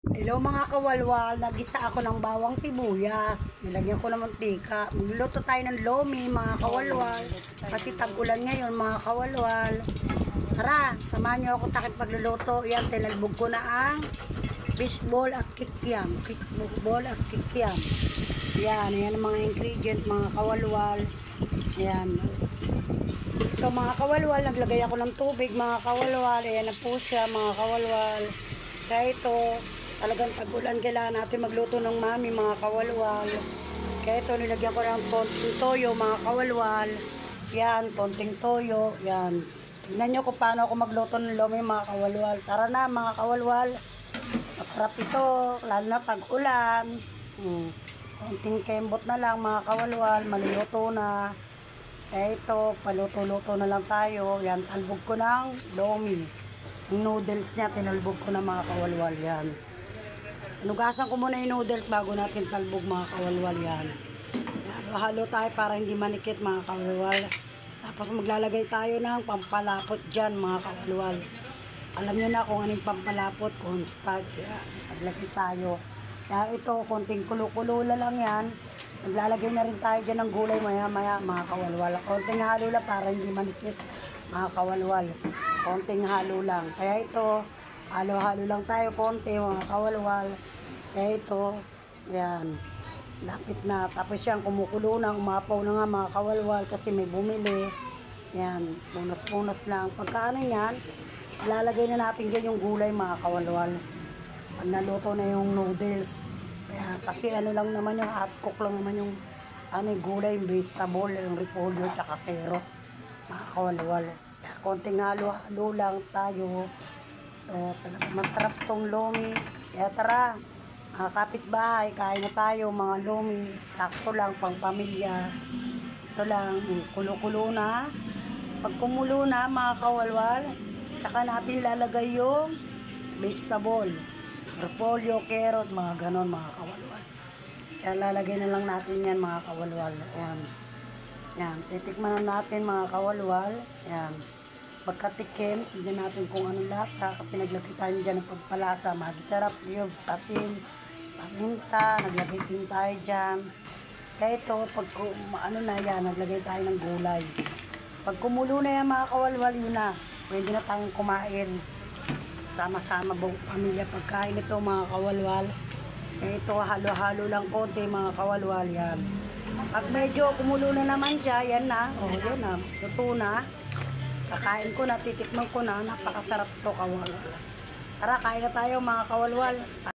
Hello mga kawalwal, nagisa ako ng bawang sibuyas. Nilagyan ko ng mantika. Magluluto tayo ng lomi mga kawalwal. Kasi tag-ulan ngayon mga kawalwal. Tara, samahan niyo ako sa aking pagluluto. Yan, tinalbog ko na ang fishball at kikiam. Fishball at kikiam. Yan ang mga ingredient mga kawalwal. Yan. Ito mga kawalwal, naglagay ako ng tubig mga kawalwal. Ayan na po siya mga kawalwal. Kaya ito, talagang tag-ulan, kailangan natin magluto ng mami mga kawalwal. Kaya ito, nilagyan ko ng konting toyo mga kawalwal. Yan, konting toyo. Yan. Tignan nyo kung paano ako magluto ng lomi mga kawalwal. Tara na mga kawalwal. Masarap ito, lalo na tag-ulan. Konting kembot na lang mga kawalwal. Maluluto na. Kaya ito, paluto-luto na lang tayo. Yan, talbog ko ng lomi. Yung noodles niya, tinalbog ko na mga kawalwal. Yan. Nugasan ko muna yung noodles bago natin talbog mga kawalwal. Yan. Halo tayo para hindi manikit mga kawalwal. Tapos maglalagay tayo ng pampalapot dyan mga kawalwal. Alam nyo na kung anong pampalapot, cornstarch. Yan. Maglagay tayo. Kaya ito, konting kulo-kulo lang yan. Naglalagay na rin tayo dyan ng gulay maya-maya mga kawalwal. Konting halo lang para hindi manikit mga kawalwal. Konting halo lang. Kaya ito, halo-halo lang tayo konti mga kawalwal. Kaya ito, yan. Lapit na. Tapos yan, kumukulo na, umapaw na nga mga kawalwal kasi may bumili. Yan, punas-punas lang. Pagka ano yan, lalagay na natin dyan yung gulay mga kawalwal. Pag naluto na yung noodles. Kaya, kasi ano lang naman yung hot cook lang naman yung gulay, yung vegetable, yung repolyo, tsaka carrot. Mga kawalwal. Kaya konting halo-halo lang tayo. So, talagang masarap tong lomi. Kaya tara, mga kapitbahay, kain na tayo mga lomi. Sakto lang, pang pamilya. Ito lang, kulo-kulo na. Pag kumulo na mga kawalwal, saka natin lalagay yung vegetable. Repolyo, carrot, mga ganon mga kawalwal. Kaya lalagay na lang natin yan mga kawalwal. Ayan. Yan, titikman na natin mga kawalwal. Yan. Pagkatikim, tignan natin kung anong lasa. Kasi naglagay tayo dyan ng pagpalasa. Magisarap yung tasin, paminta, naglagay din tayo dyan. Kaya ito, pag ano na yan, naglagay tayo ng gulay. Pag kumulo na yan mga kawalwal, yun na. Pwede na tayong kumain. Sama-sama buong pamilya pagkain ito mga kawalwal. Kaya ito, halo-halo lang konti mga kawalwal. Yan. Pag medyo kumulo na naman siya, yan na. O, yan na. Luto na. Kakain ko na, titikman ko na. Napakasarap to kawalwal. Tara, kain na tayo mga kawalwal.